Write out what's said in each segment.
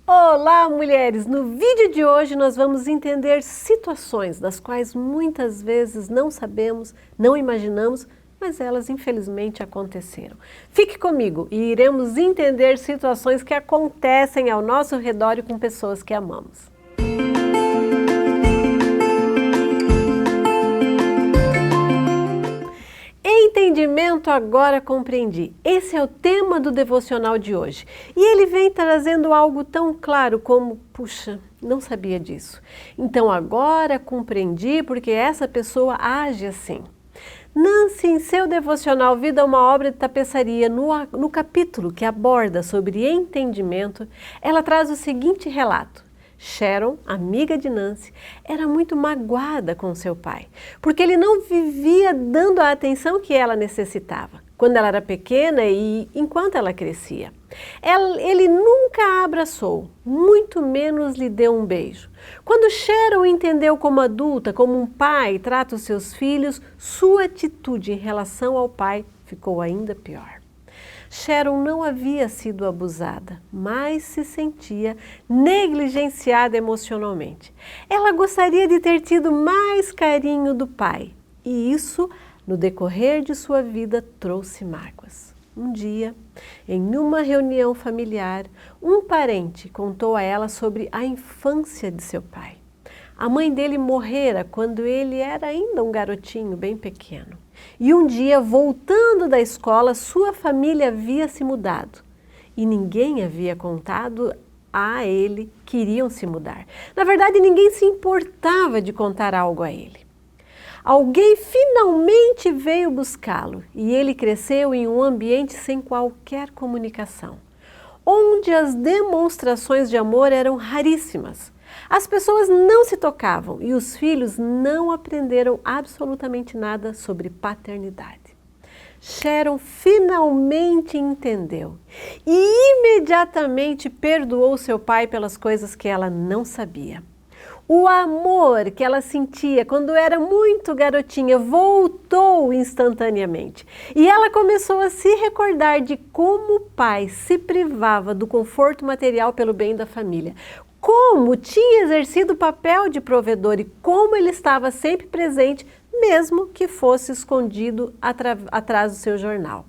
Olá, mulheres! No vídeo de hoje nós vamos entender situações das quais muitas vezes não sabemos, não imaginamos, mas elas infelizmente aconteceram. Fique comigo e iremos entender situações que acontecem ao nosso redor e com pessoas que amamos. Entendimento agora compreendi. Esse é o tema do devocional de hoje. E ele vem trazendo algo tão claro como, puxa, não sabia disso. Então agora compreendi porque essa pessoa age assim. Nancy, em seu devocional Vida é uma Obra de Tapeçaria, no capítulo que aborda sobre entendimento, ela traz o seguinte relato. Sharon, amiga de Nancy, era muito magoada com seu pai, porque ele não vivia dando a atenção que ela necessitava, quando ela era pequena e enquanto ela crescia. Ele nunca a abraçou, muito menos lhe deu um beijo. Quando Sharon entendeu como adulta, como um pai trata os seus filhos, sua atitude em relação ao pai ficou ainda pior. Sharon não havia sido abusada, mas se sentia negligenciada emocionalmente. Ela gostaria de ter tido mais carinho do pai, e isso, no decorrer de sua vida, trouxe mágoas. Um dia, em uma reunião familiar, um parente contou a ela sobre a infância de seu pai. A mãe dele morrera quando ele era ainda um garotinho bem pequeno. E um dia, voltando da escola, sua família havia se mudado. E ninguém havia contado a ele que iriam se mudar. Na verdade, ninguém se importava de contar algo a ele. Alguém finalmente veio buscá-lo e ele cresceu em um ambiente sem qualquer comunicação, onde as demonstrações de amor eram raríssimas. As pessoas não se tocavam e os filhos não aprenderam absolutamente nada sobre paternidade. Sharon finalmente entendeu e imediatamente perdoou seu pai pelas coisas que ela não sabia. O amor que ela sentia quando era muito garotinha voltou instantaneamente e ela começou a se recordar de como o pai se privava do conforto material pelo bem da família. Como tinha exercido o papel de provedor e como ele estava sempre presente, mesmo que fosse escondido atrás do seu jornal.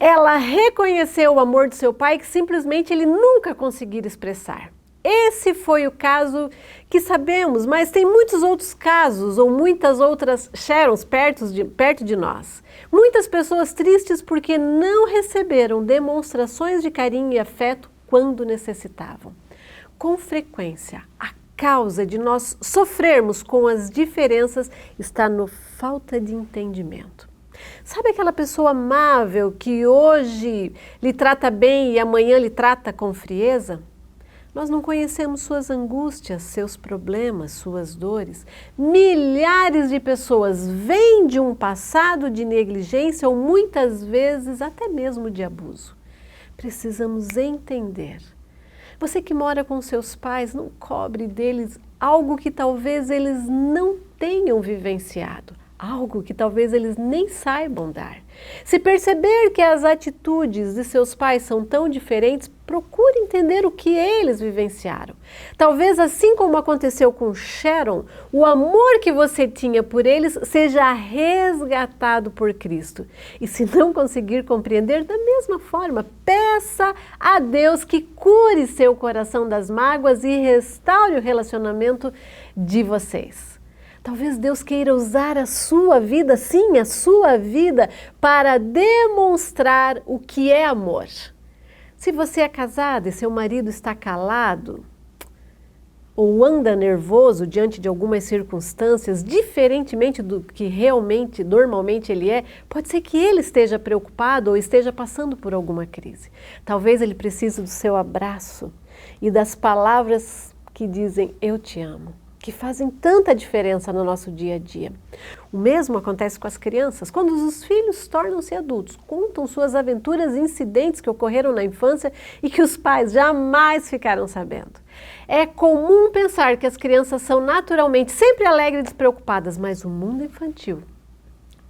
Ela reconheceu o amor de seu pai que simplesmente ele nunca conseguira expressar. Esse foi o caso que sabemos, mas tem muitos outros casos ou muitas outras Sharons perto de nós. Muitas pessoas tristes porque não receberam demonstrações de carinho e afeto quando necessitavam. Com frequência, a causa de nós sofrermos com as diferenças está na falta de entendimento. Sabe aquela pessoa amável que hoje lhe trata bem e amanhã lhe trata com frieza? Nós não conhecemos suas angústias, seus problemas, suas dores. Milhares de pessoas vêm de um passado de negligência ou muitas vezes até mesmo de abuso. Precisamos entender. Você que mora com seus pais, não cobre deles algo que talvez eles não tenham vivenciado, algo que talvez eles nem saibam dar. Se perceber que as atitudes de seus pais são tão diferentes, procure entender o que eles vivenciaram. Talvez assim como aconteceu com Sharon, o amor que você tinha por eles seja resgatado por Cristo. E se não conseguir compreender, da mesma forma, peça a Deus que cure seu coração das mágoas e restaure o relacionamento de vocês. Talvez Deus queira usar a sua vida, sim, a sua vida, para demonstrar o que é amor. Se você é casada e seu marido está calado, ou anda nervoso diante de algumas circunstâncias, diferentemente do que realmente, normalmente ele é, pode ser que ele esteja preocupado ou esteja passando por alguma crise. Talvez ele precise do seu abraço e das palavras que dizem, eu te amo, que fazem tanta diferença no nosso dia a dia. O mesmo acontece com as crianças, quando os filhos tornam-se adultos, contam suas aventuras e incidentes que ocorreram na infância e que os pais jamais ficaram sabendo. É comum pensar que as crianças são naturalmente sempre alegres e despreocupadas, mas o mundo infantil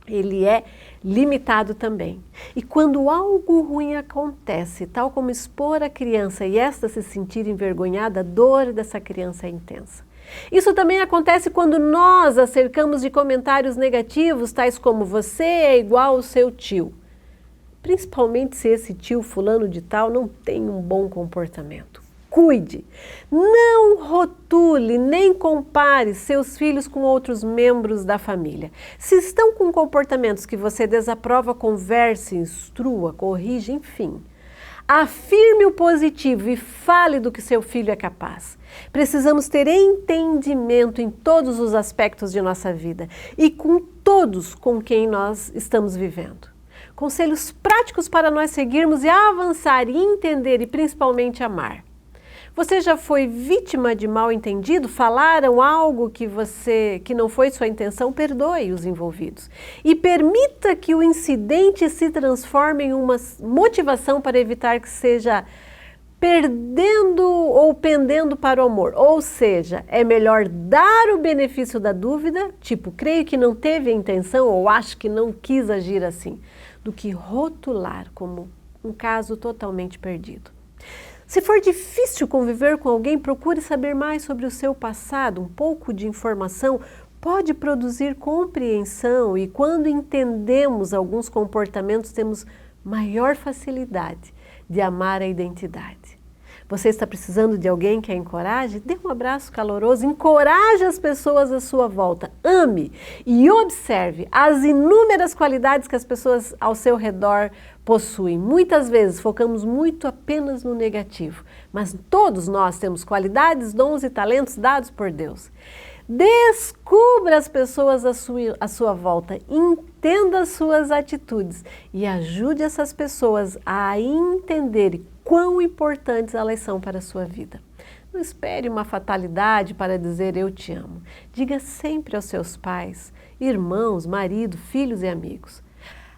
ele é limitado também. E quando algo ruim acontece, tal como expor a criança e esta se sentir envergonhada, a dor dessa criança é intensa. Isso também acontece quando nós a cercamos de comentários negativos, tais como você é igual ao seu tio. Principalmente se esse tio fulano de tal não tem um bom comportamento. Cuide, não rotule nem compare seus filhos com outros membros da família. Se estão com comportamentos que você desaprova, converse, instrua, corrija, enfim. Afirme o positivo e fale do que seu filho é capaz. Precisamos ter entendimento em todos os aspectos de nossa vida e com todos com quem nós estamos vivendo. Conselhos práticos para nós seguirmos e avançar e entender e principalmente amar. Você já foi vítima de mal entendido? Falaram algo que não foi sua intenção? Perdoe os envolvidos. E permita que o incidente se transforme em uma motivação para evitar que seja perdendo ou pendendo para o amor. Ou seja, é melhor dar o benefício da dúvida, tipo, creio que não teve a intenção ou acho que não quis agir assim, do que rotular como um caso totalmente perdido. Se for difícil conviver com alguém, procure saber mais sobre o seu passado. Um pouco de informação pode produzir compreensão e quando entendemos alguns comportamentos, temos maior facilidade de amar a identidade. Você está precisando de alguém que a encoraje? Dê um abraço caloroso, encoraje as pessoas à sua volta, ame e observe as inúmeras qualidades que as pessoas ao seu redor possuem. Muitas vezes focamos muito apenas no negativo, mas todos nós temos qualidades, dons e talentos dados por Deus. Descubra as pessoas à sua volta, entenda as suas atitudes e ajude essas pessoas a entenderem quão importantes elas são para a sua vida. Não espere uma fatalidade para dizer eu te amo. Diga sempre aos seus pais, irmãos, marido, filhos e amigos.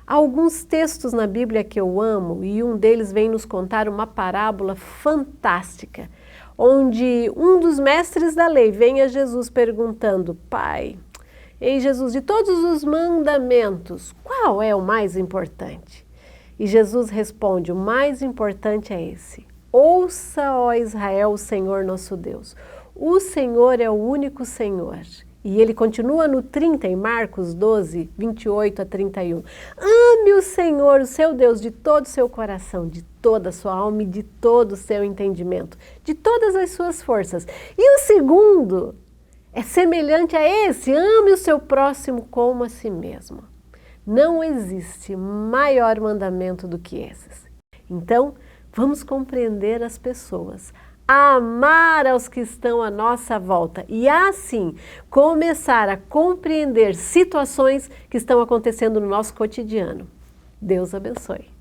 Há alguns textos na Bíblia que eu amo e um deles vem nos contar uma parábola fantástica, onde um dos mestres da lei vem a Jesus perguntando, Pai, ei Jesus, de todos os mandamentos, qual é o mais importante? E Jesus responde, o mais importante é esse, ouça, ó Israel, o Senhor nosso Deus, o Senhor é o único Senhor. E ele continua no 30, em Marcos 12, 28 a 31. Ame o Senhor, o seu Deus, de todo o seu coração, de toda a sua alma e de todo o seu entendimento, de todas as suas forças. E o segundo é semelhante a esse, ame o seu próximo como a si mesmo. Não existe maior mandamento do que esses. Então, vamos compreender as pessoas, amar aos que estão à nossa volta e assim começar a compreender situações que estão acontecendo no nosso cotidiano. Deus abençoe.